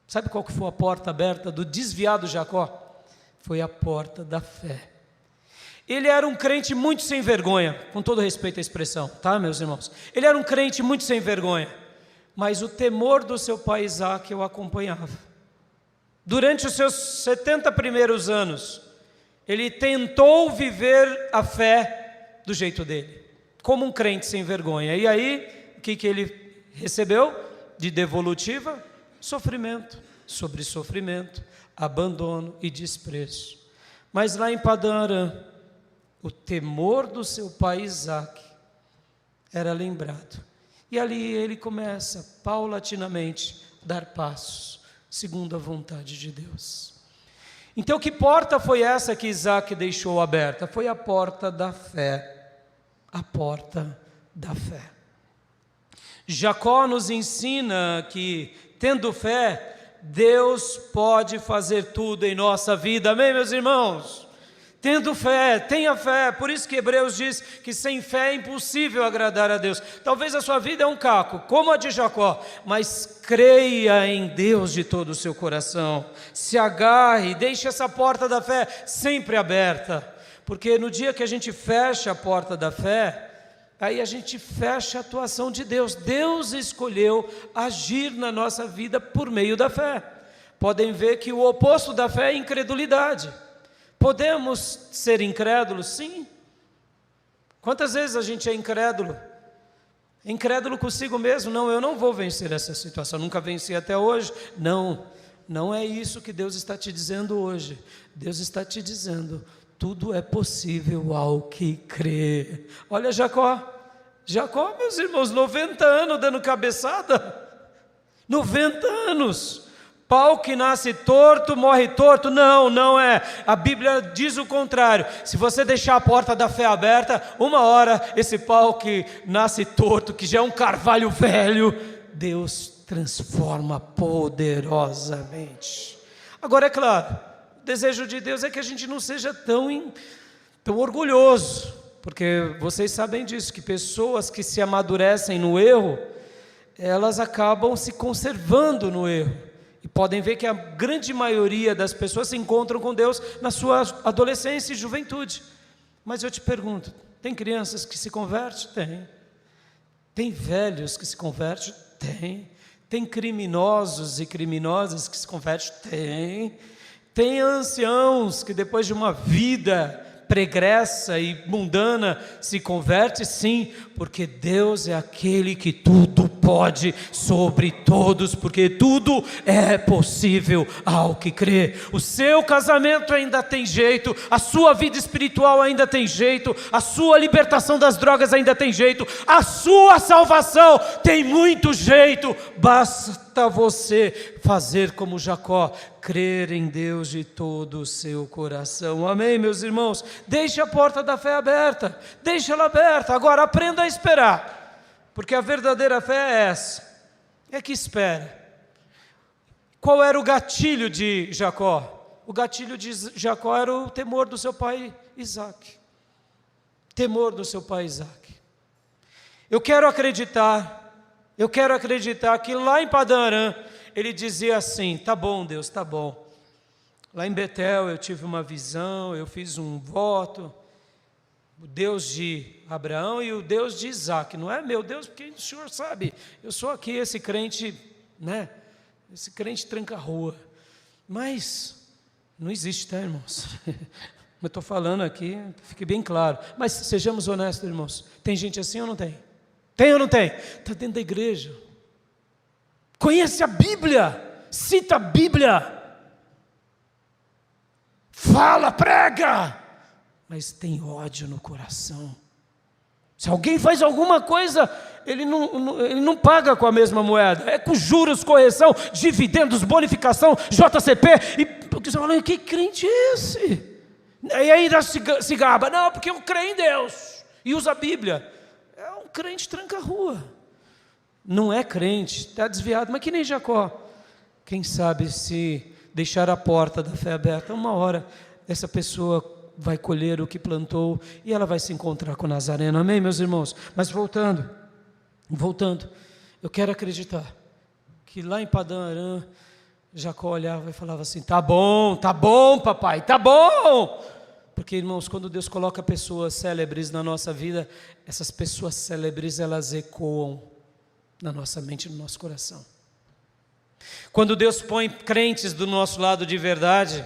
Sabe qual que foi a porta aberta do desviado Jacó? Foi a porta da fé. Ele era um crente muito sem vergonha, com todo respeito à expressão, tá, meus irmãos? Ele era um crente muito sem vergonha, mas o temor do seu pai Isaac o acompanhava. Durante os seus 70 primeiros anos, ele tentou viver a fé do jeito dele, como um crente sem vergonha. E aí, o que ele recebeu de devolutiva? Sofrimento sobre sofrimento, abandono e desprezo. Mas lá em Padã Arã, o temor do seu pai Isaac era lembrado. E ali ele começa, paulatinamente, a dar passos, segundo a vontade de Deus. Então, que porta foi essa que Isaac deixou aberta? Foi a porta da fé. A porta da fé. Jacó nos ensina que, tendo fé, Deus pode fazer tudo em nossa vida. Amém, meus irmãos? Tendo fé, tenha fé. Por isso que Hebreus diz que sem fé é impossível agradar a Deus. Talvez a sua vida é um caco, como a de Jacó, mas creia em Deus de todo o seu coração. Se agarre, deixe essa porta da fé sempre aberta. Porque no dia que a gente fecha a porta da fé, aí a gente fecha a atuação de Deus. Deus escolheu agir na nossa vida por meio da fé. Podem ver que o oposto da fé é incredulidade. Podemos ser incrédulos? Sim. Quantas vezes a gente é incrédulo? Incrédulo consigo mesmo? Não, eu não vou vencer essa situação, nunca venci até hoje. Não é isso que Deus está te dizendo hoje. Deus está te dizendo, tudo é possível ao que crê. Olha Jacó, meus irmãos, 90 anos dando cabeçada. 90 anos. Pau que nasce torto, morre torto. Não é. A Bíblia diz o contrário. Se você deixar a porta da fé aberta, uma hora esse pau que nasce torto, que já é um carvalho velho, Deus transforma poderosamente. Agora é claro, o desejo de Deus é que a gente não seja tão orgulhoso, porque vocês sabem disso, que pessoas que se amadurecem no erro, elas acabam se conservando no erro. E podem ver que a grande maioria das pessoas se encontram com Deus na sua adolescência e juventude. Mas eu te pergunto, tem crianças que se convertem? Tem. Tem velhos que se convertem? Tem. Tem criminosos e criminosas que se convertem? Tem. Tem anciãos que depois de uma vida pregressa e mundana se converte? Sim, porque Deus é aquele que tudo pode sobre todos, porque tudo é possível ao que crê. O seu casamento ainda tem jeito, a sua vida espiritual ainda tem jeito, a sua libertação das drogas ainda tem jeito, a sua salvação tem muito jeito. Basta você fazer como Jacó, crer em Deus de todo o seu coração. Amém, meus irmãos? Deixe a porta da fé aberta, deixe ela aberta. Agora aprenda a esperar, porque a verdadeira fé é essa, é que espera. Qual era o gatilho de Jacó? O gatilho de Jacó era o temor do seu pai Isaac. Temor do seu pai Isaac. Eu quero acreditar que lá em Padã Arã, ele dizia assim: tá bom, Deus, tá bom. Lá em Betel eu tive uma visão, eu fiz um voto, o Deus de Abraão e o Deus de Isaac. Não é meu Deus, porque o Senhor sabe, eu sou aqui esse crente, né? Esse crente tranca-rua. Mas não existe, tá, irmãos? Eu estou falando aqui, fique bem claro. Mas sejamos honestos, irmãos. Tem gente assim ou não tem? Tem ou não tem? Está dentro da igreja. Conhece a Bíblia, cita a Bíblia, fala, prega, mas tem ódio no coração. Se alguém faz alguma coisa, ele não paga com a mesma moeda, é com juros, correção, dividendos, bonificação, JCP, e porque você fala, que crente é esse? E aí se gaba, não, porque eu creio em Deus, e usa a Bíblia. É um crente tranca-rua. Não é crente, está desviado, mas que nem Jacó. Quem sabe se deixar a porta da fé aberta, uma hora essa pessoa vai colher o que plantou e ela vai se encontrar com o Nazareno. Amém, meus irmãos? Mas voltando, eu quero acreditar que lá em Padã Arã, Jacó olhava e falava assim: tá bom, papai, tá bom. Porque, irmãos, quando Deus coloca pessoas célebres na nossa vida, essas pessoas célebres, elas ecoam na nossa mente, no nosso coração. Quando Deus põe crentes do nosso lado de verdade,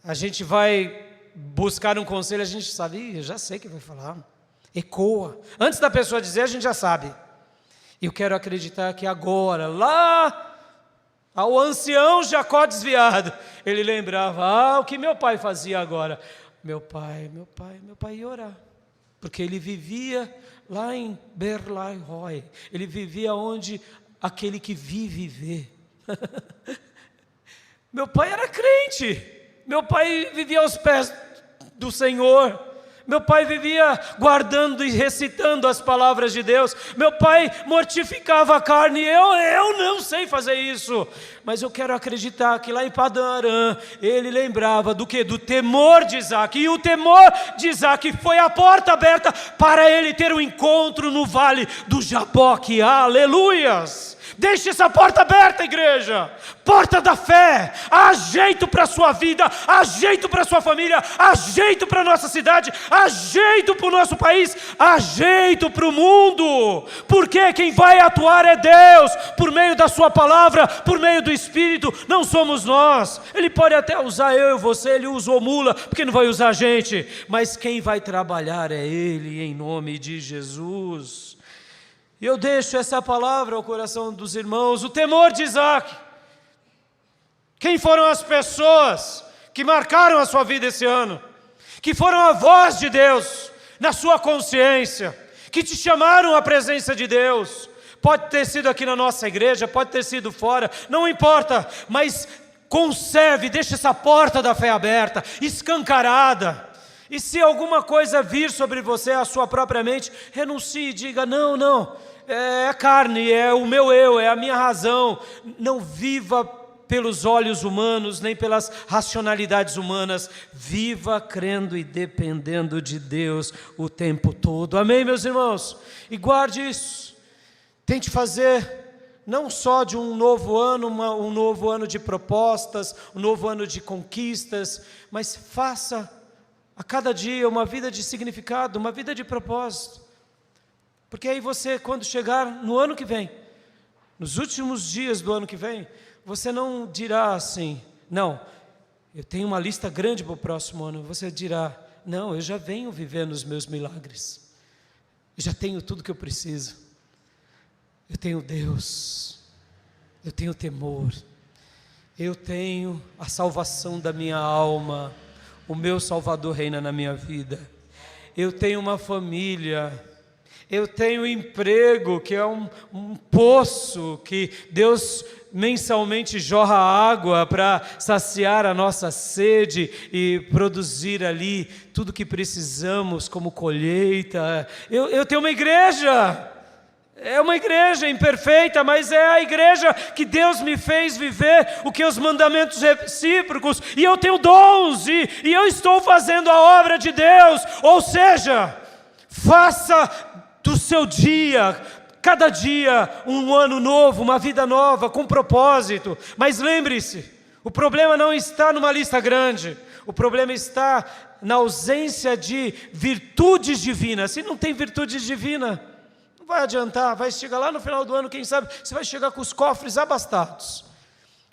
a gente vai buscar um conselho, a gente sabe, eu já sei o que vai falar, ecoa. Antes da pessoa dizer, a gente já sabe. E eu quero acreditar que agora, lá, ao ancião Jacó desviado, ele lembrava, o que meu pai fazia agora? Meu pai ia orar, porque ele vivia lá em Berlairoi, ele vivia onde aquele que vive vê. Meu pai era crente, meu pai vivia aos pés do Senhor, meu pai vivia guardando e recitando as palavras de Deus, meu pai mortificava a carne, eu não sei fazer isso, mas eu quero acreditar que lá em Padã Arã, ele lembrava do que? Do temor de Isaac, e o temor de Isaac foi a porta aberta para ele ter um encontro no vale do Jaboque. Aleluias! Deixe essa porta aberta, igreja, porta da fé. Há jeito para a sua vida, há jeito para a sua família, há jeito para a nossa cidade, há jeito para o nosso país, há jeito para o mundo, porque quem vai atuar é Deus, por meio da sua palavra, por meio do Espírito, não somos nós. Ele pode até usar eu e você, ele usou mula, porque não vai usar a gente, mas quem vai trabalhar é Ele, em nome de Jesus. E eu deixo essa palavra ao coração dos irmãos, o temor de Isaac. Quem foram as pessoas que marcaram a sua vida esse ano? Que foram a voz de Deus na sua consciência, que te chamaram à presença de Deus? Pode ter sido aqui na nossa igreja, pode ter sido fora, não importa, mas conserve, deixe essa porta da fé aberta, escancarada. E se alguma coisa vir sobre você, a sua própria mente, renuncie e diga, não, é a carne, é o meu eu, é a minha razão. Não viva pelos olhos humanos, nem pelas racionalidades humanas. Viva crendo e dependendo de Deus o tempo todo. Amém, meus irmãos? E guarde isso. Tente fazer não só de um novo ano, um novo ano de propostas, um novo ano de conquistas, mas faça a cada dia uma vida de significado, uma vida de propósito. Porque aí você, quando chegar no ano que vem, nos últimos dias do ano que vem, você não dirá assim, não, eu tenho uma lista grande para o próximo ano. Você dirá, não, eu já venho vivendo os meus milagres. Eu já tenho tudo que eu preciso. Eu tenho Deus, eu tenho temor, eu tenho a salvação da minha alma, o meu Salvador reina na minha vida, eu tenho uma família, eu tenho emprego, que é um poço que Deus mensalmente jorra água para saciar a nossa sede e produzir ali tudo que precisamos como colheita. Eu tenho uma igreja, é uma igreja imperfeita, mas é a igreja que Deus me fez viver o que os mandamentos recíprocos, e eu tenho dons, e eu estou fazendo a obra de Deus. Ou seja, faça do seu dia, cada dia, um ano novo, uma vida nova, com propósito. Mas lembre-se, o problema não está numa lista grande, o problema está na ausência de virtudes divinas. Se não tem virtudes divinas, não vai adiantar, vai chegar lá no final do ano, quem sabe, você vai chegar com os cofres abastados,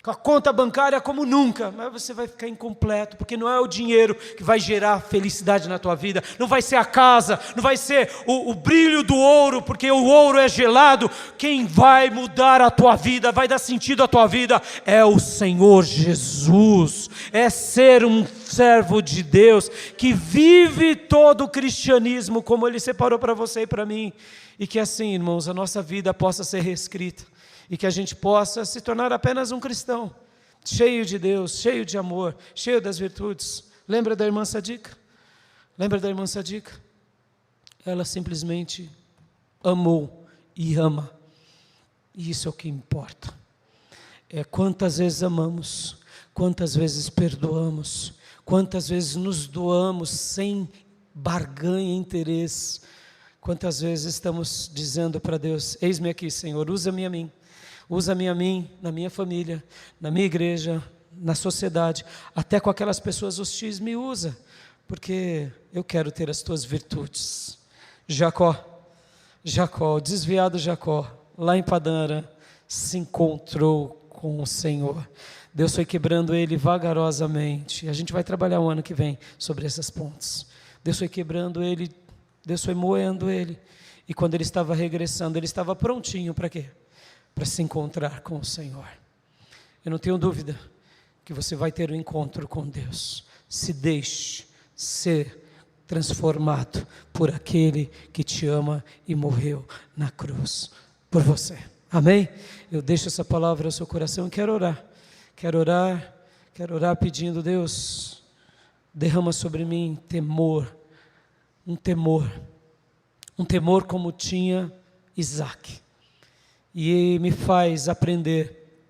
com a conta bancária como nunca, mas você vai ficar incompleto, porque não é o dinheiro que vai gerar felicidade na tua vida, não vai ser a casa, não vai ser o brilho do ouro, porque o ouro é gelado. Quem vai mudar a tua vida, vai dar sentido à tua vida, é o Senhor Jesus, é ser um servo de Deus, que vive todo o cristianismo, como Ele separou para você e para mim, e que assim, irmãos, a nossa vida possa ser reescrita, e que a gente possa se tornar apenas um cristão, cheio de Deus, cheio de amor, cheio das virtudes. Lembra da irmã Sadiqa? Lembra da irmã Sadiqa? Ela simplesmente amou e ama, e isso é o que importa. É quantas vezes amamos, quantas vezes perdoamos, quantas vezes nos doamos sem barganha e interesse, quantas vezes estamos dizendo para Deus: eis-me aqui, Senhor, usa-me a mim. Usa-me a mim, na minha família, na minha igreja, na sociedade, até com aquelas pessoas hostis, me usa, porque eu quero ter as tuas virtudes. Jacó, o desviado Jacó, lá em Padã Arã, se encontrou com o Senhor. Deus foi quebrando ele vagarosamente. A gente vai trabalhar o ano que vem sobre essas pontes. Deus foi quebrando ele, Deus foi moendo ele, e quando ele estava regressando, ele estava prontinho para quê? Para se encontrar com o Senhor. Eu não tenho dúvida que você vai ter um encontro com Deus. Se deixe ser transformado por aquele que te ama e morreu na cruz por você. Amém? Eu deixo essa palavra ao seu coração e quero orar pedindo: Deus, derrama sobre mim temor, um temor como tinha Isaac. E me faz aprender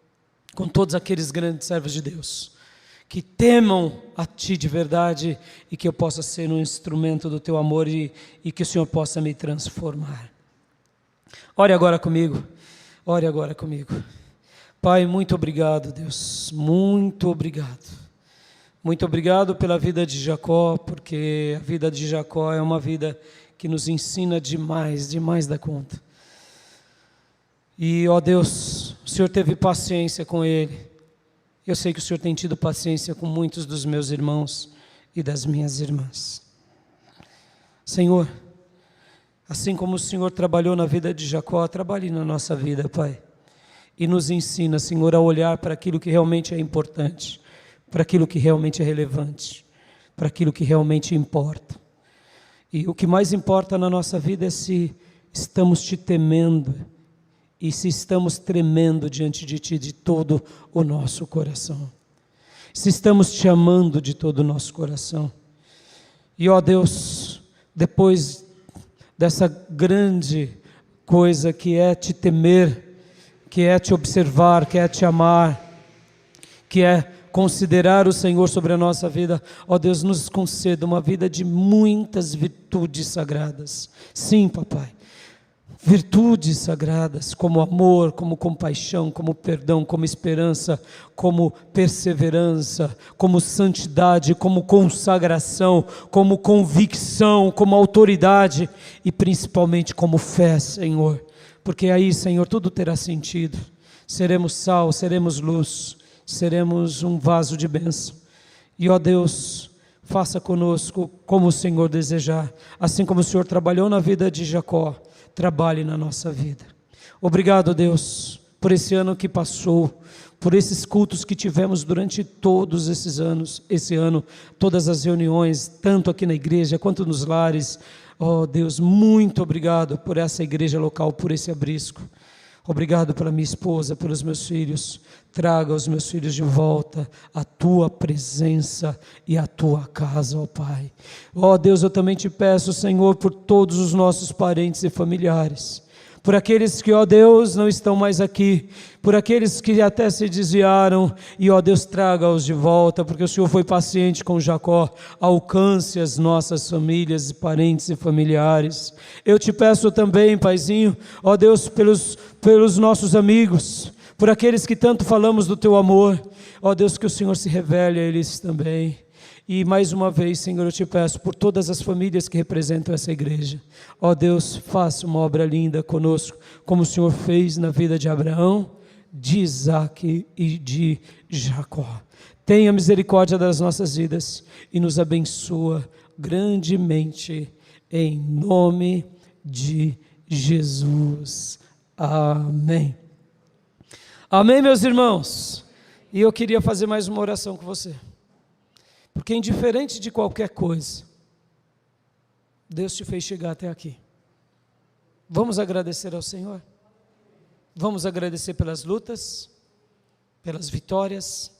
com todos aqueles grandes servos de Deus, que temam a Ti de verdade, e que eu possa ser um instrumento do Teu amor, e que o Senhor possa me transformar. Ore agora comigo. Pai, muito obrigado, Deus, muito obrigado. Muito obrigado pela vida de Jacó, porque a vida de Jacó é uma vida que nos ensina demais da conta. E, ó Deus, o Senhor teve paciência com ele. Eu sei que o Senhor tem tido paciência com muitos dos meus irmãos e das minhas irmãs. Senhor, assim como o Senhor trabalhou na vida de Jacó, trabalhe na nossa vida, Pai. E nos ensina, Senhor, a olhar para aquilo que realmente é importante, para aquilo que realmente é relevante, para aquilo que realmente importa. E o que mais importa na nossa vida é se estamos Te temendo, e se estamos tremendo diante de Ti de todo o nosso coração, se estamos Te amando de todo o nosso coração. E ó Deus, depois dessa grande coisa que é Te temer, que é Te observar, que é Te amar, que é considerar o Senhor sobre a nossa vida, ó Deus, nos conceda uma vida de muitas virtudes sagradas. Sim, Papai, virtudes sagradas, como amor, como compaixão, como perdão, como esperança, como perseverança, como santidade, como consagração, como convicção, como autoridade e principalmente como fé, Senhor, porque aí, Senhor, tudo terá sentido. Seremos sal, seremos luz, seremos um vaso de bênção. E ó Deus, faça conosco como o Senhor desejar, assim como o Senhor trabalhou na vida de Jacó, trabalhe na nossa vida. Obrigado, Deus, por esse ano que passou, por esses cultos que tivemos durante todos esses anos, esse ano, todas as reuniões, tanto aqui na igreja quanto nos lares. Oh Deus, muito obrigado por essa igreja local, por esse abrisco. Obrigado pela minha esposa, pelos meus filhos. Traga os meus filhos de volta à tua presença e à tua casa, ó Pai. Ó Deus, eu também te peço, Senhor, por todos os nossos parentes e familiares, por aqueles que, ó Deus, não estão mais aqui, por aqueles que até se desviaram, e ó Deus, traga-os de volta, porque o Senhor foi paciente com Jacó. Alcance as nossas famílias, parentes e familiares. Eu te peço também, Paizinho, ó Deus, pelos nossos amigos, por aqueles que tanto falamos do teu amor, ó Deus, que o Senhor se revele a eles também. E mais uma vez, Senhor, eu te peço por todas as famílias que representam essa igreja. Ó Deus, faça uma obra linda conosco, como o Senhor fez na vida de Abraão, de Isaque e de Jacó. Tenha misericórdia das nossas vidas e nos abençoa grandemente, em nome de Jesus. Amém. Amém, meus irmãos? E eu queria fazer mais uma oração com você. Porque indiferente de qualquer coisa, Deus te fez chegar até aqui. Vamos agradecer ao Senhor? Vamos agradecer pelas lutas, pelas vitórias,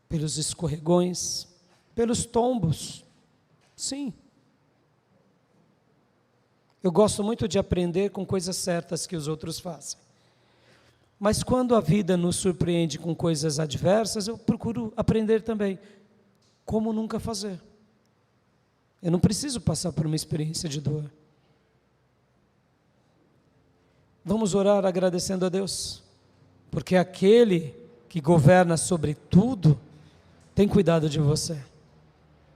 pelos escorregões, pelos tombos. Sim. Eu gosto muito de aprender com coisas certas que os outros fazem. Mas quando a vida nos surpreende com coisas adversas, eu procuro aprender também como nunca fazer. Eu não preciso passar por uma experiência de dor. Vamos orar agradecendo a Deus, porque aquele que governa sobre tudo tem cuidado de você,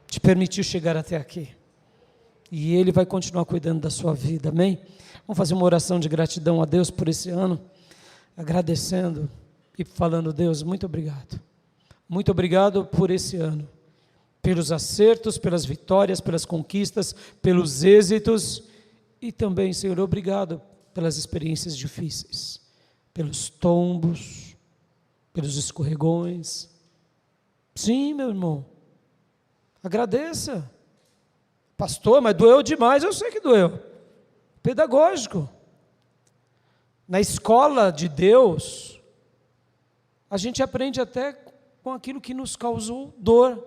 te permitiu chegar até aqui, e Ele vai continuar cuidando da sua vida, amém? Vamos fazer uma oração de gratidão a Deus por esse ano, agradecendo e falando: Deus, muito obrigado por esse ano, pelos acertos, pelas vitórias, pelas conquistas, pelos êxitos, e também, Senhor, obrigado pelas experiências difíceis, pelos tombos, pelos escorregões. Sim, meu irmão, agradeça. Pastor, mas doeu demais. Eu sei que doeu. Pedagógico. Na escola de Deus, a gente aprende até com aquilo que nos causou dor.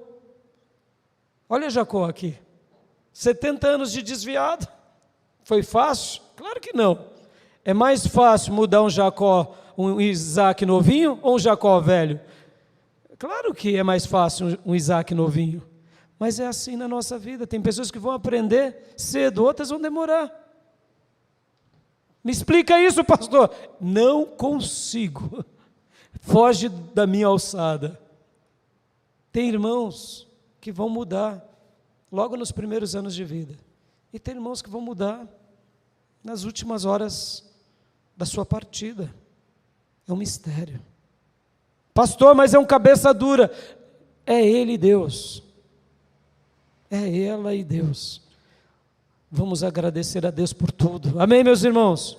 Olha Jacó aqui, 70 anos de desviado, foi fácil? Claro que não. É mais fácil mudar um Jacó, um Isaac novinho, ou um Jacó velho? Claro que é mais fácil um Isaac novinho, mas é assim na nossa vida. Tem pessoas que vão aprender cedo, outras vão demorar. Me explica isso, pastor. Não consigo, foge da minha alçada. Tem irmãos que vão mudar logo nos primeiros anos de vida, e tem irmãos que vão mudar nas últimas horas da sua partida. É um mistério. Pastor, mas é um cabeça dura. É ele e Deus, é ela e Deus. Vamos agradecer a Deus por tudo, amém, meus irmãos?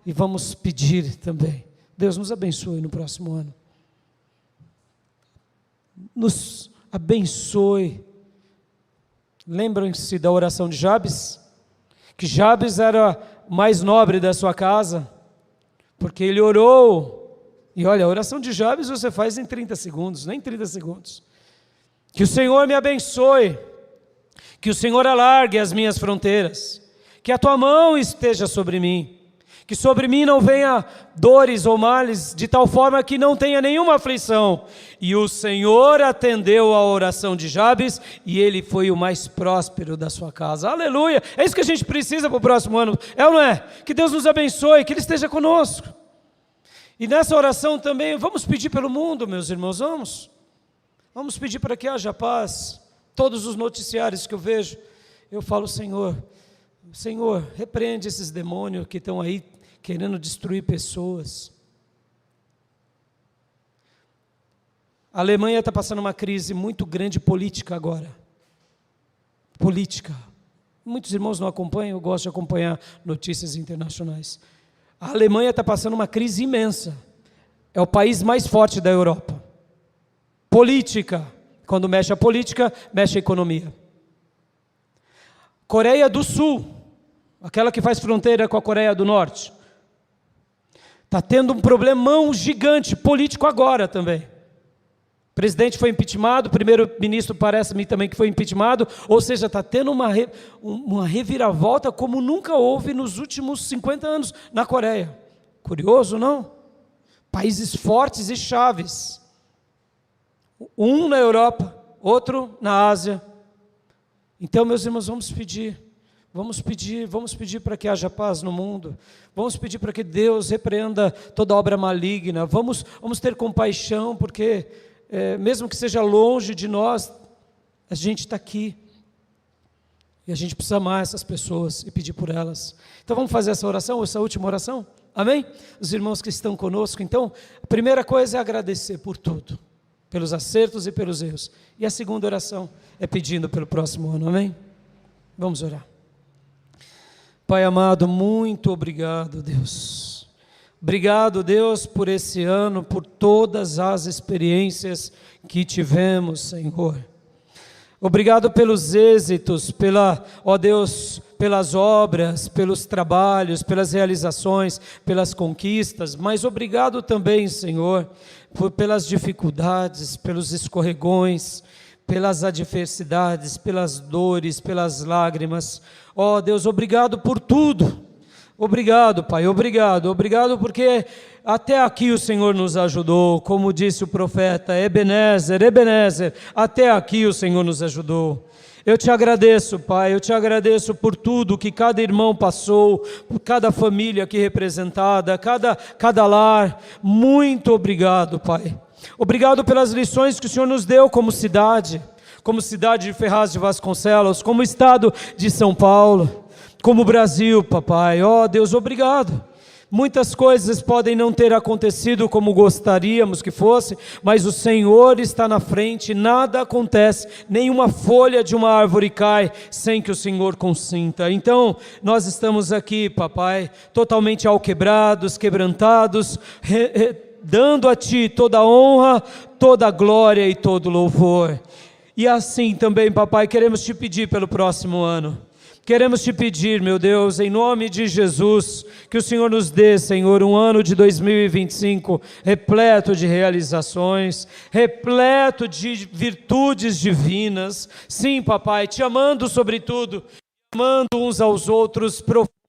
E vamos pedir também: Deus nos abençoe no próximo ano, nos abençoe. Lembram-se da oração de Jabes? Que Jabes era o mais nobre da sua casa, porque ele orou, e olha, a oração de Jabes você faz em 30 segundos, nem 30 segundos. Que o Senhor me abençoe, que o Senhor alargue as minhas fronteiras, que a tua mão esteja sobre mim, que sobre mim não venha dores ou males, de tal forma que não tenha nenhuma aflição. E o Senhor atendeu a oração de Jabes, e ele foi o mais próspero da sua casa. Aleluia! É isso que a gente precisa para o próximo ano, é ou não é? Que Deus nos abençoe, que Ele esteja conosco. E nessa oração também, vamos pedir pelo mundo, meus irmãos, vamos pedir para que haja paz. Todos os noticiários que eu vejo, eu falo: Senhor, repreende esses demônios que estão aí querendo destruir pessoas. A Alemanha está passando uma crise muito grande política agora. Política. Muitos irmãos não acompanham, eu gosto de acompanhar notícias internacionais. A Alemanha está passando uma crise imensa. É o país mais forte da Europa. Política. Quando mexe a política, mexe a economia. Coreia do Sul, aquela que faz fronteira com a Coreia do Norte, está tendo um problemão gigante político agora também. O presidente foi impeachmentado, o primeiro-ministro parece-me também que foi impeachmentado, ou seja, está tendo uma reviravolta como nunca houve nos últimos 50 anos na Coreia. Curioso, não? Países fortes e chaves. Um na Europa, outro na Ásia. Então, meus irmãos, vamos pedir para que haja paz no mundo, vamos pedir para que Deus repreenda toda obra maligna, vamos ter compaixão, porque mesmo que seja longe de nós, a gente está aqui, e a gente precisa amar essas pessoas e pedir por elas. Então vamos fazer essa oração, essa última oração? Amém? Os irmãos que estão conosco, então, a primeira coisa é agradecer por tudo, pelos acertos e pelos erros, e a segunda oração é pedindo pelo próximo ano, amém? Vamos orar. Pai amado, muito obrigado, Deus. Obrigado, Deus, por esse ano, por todas as experiências que tivemos, Senhor. Obrigado pelos êxitos, ó Deus, pelas obras, pelos trabalhos, pelas realizações, pelas conquistas, mas obrigado também, Senhor, pelas dificuldades, pelos escorregões, pelas adversidades, pelas dores, pelas lágrimas. Ó Deus, obrigado por tudo. Obrigado, Pai, obrigado porque até aqui o Senhor nos ajudou, como disse o profeta, Ebenezer, Ebenezer, até aqui o Senhor nos ajudou. Eu te agradeço, Pai, eu te agradeço por tudo que cada irmão passou, por cada família aqui representada, cada lar. Muito obrigado, Pai. Obrigado pelas lições que o Senhor nos deu como cidade de Ferraz de Vasconcelos, como estado de São Paulo, como Brasil, papai. Ó Deus, obrigado. Muitas coisas podem não ter acontecido como gostaríamos que fosse, mas o Senhor está na frente, nada acontece, nenhuma folha de uma árvore cai sem que o Senhor consinta. Então, nós estamos aqui, papai, totalmente alquebrados, quebrantados, dando a Ti toda a honra, toda a glória e todo o louvor. E assim também, papai, queremos Te pedir pelo próximo ano. Queremos Te pedir, meu Deus, em nome de Jesus, que o Senhor nos dê, Senhor, um ano de 2025 repleto de realizações, repleto de virtudes divinas. Sim, papai, Te amando sobre tudo, amando uns aos outros profundamente.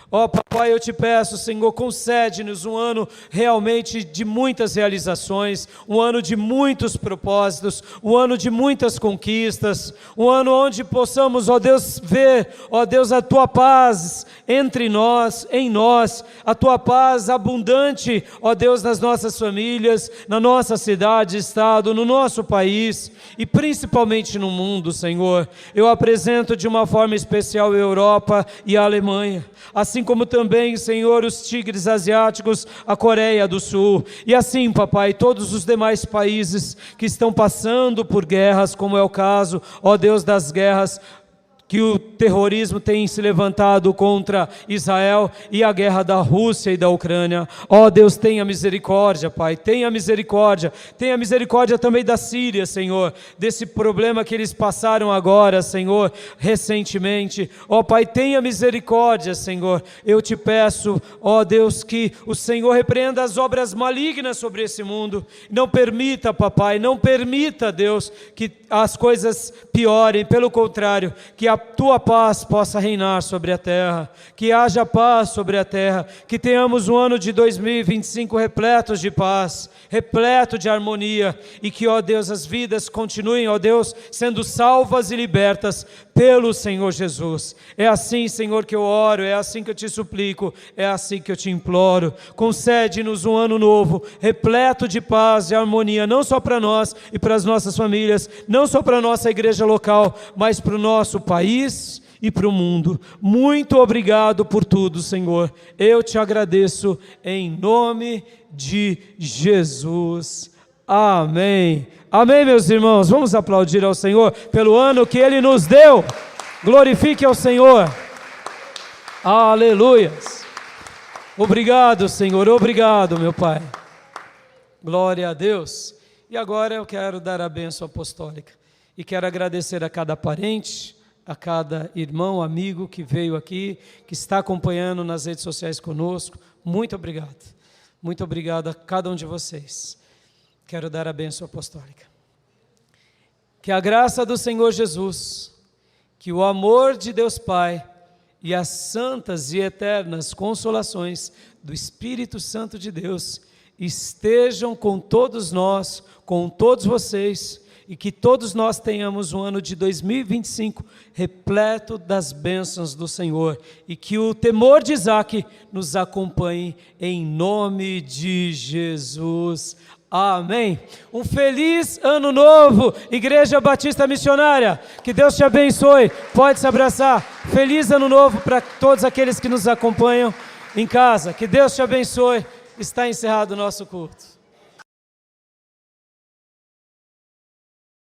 Ó papai, eu te peço, Senhor, concede-nos um ano realmente de muitas realizações, um ano de muitos propósitos, um ano de muitas conquistas, um ano onde possamos, ó Deus, ver, ó Deus, a Tua paz entre nós, em nós, a Tua paz abundante, ó Deus, nas nossas famílias, na nossa cidade, estado, no nosso país e principalmente no mundo, Senhor. Eu apresento de uma forma especial a Europa e a Alemanha, assim como também, Senhor, os tigres asiáticos, a Coreia do Sul, e assim, papai, todos os demais países que estão passando por guerras, como é o caso, ó Deus, das guerras que o terrorismo tem se levantado contra Israel e a guerra da Rússia e da Ucrânia. Ó Deus, tenha misericórdia, Pai, tenha misericórdia também da Síria, Senhor, desse problema que eles passaram agora, Senhor, recentemente. Ó Pai, tenha misericórdia, Senhor. Eu te peço, ó Deus, que o Senhor repreenda as obras malignas sobre esse mundo. Não permita, papai, não permita, Deus, que as coisas piorem, pelo contrário, que a Tua paz possa reinar sobre a terra, que haja paz sobre a terra, que tenhamos um ano de 2025 repletos de paz, repleto de harmonia, e que, ó Deus, as vidas continuem, ó Deus, sendo salvas e libertas pelo Senhor Jesus. É assim, Senhor, que eu oro, é assim que eu te suplico, é assim que eu te imploro. Concede-nos um ano novo, repleto de paz e harmonia, não só para nós e para as nossas famílias, não só para a nossa igreja local, mas para o nosso país e para o mundo. Muito obrigado por tudo, Senhor. Eu te agradeço em nome de Jesus. Amém. Amém, meus irmãos. Vamos aplaudir ao Senhor pelo ano que Ele nos deu. Glorifique ao Senhor. Aleluias. Obrigado, Senhor, obrigado, meu Pai. Glória a Deus. E agora eu quero dar a bênção apostólica. E quero agradecer a cada parente, a cada irmão, amigo que veio aqui, que está acompanhando nas redes sociais conosco. Muito obrigado. Muito obrigado a cada um de vocês. Quero dar a bênção apostólica. Que a graça do Senhor Jesus, que o amor de Deus Pai e as santas e eternas consolações do Espírito Santo de Deus estejam com todos nós, com todos vocês, e que todos nós tenhamos um ano de 2025 repleto das bênçãos do Senhor, e que o temor de Isaac nos acompanhe em nome de Jesus. Amém. Um feliz ano novo, Igreja Batista Missionária. Que Deus te abençoe. Pode se abraçar. Feliz ano novo para todos aqueles que nos acompanham em casa. Que Deus te abençoe. Está encerrado o nosso culto.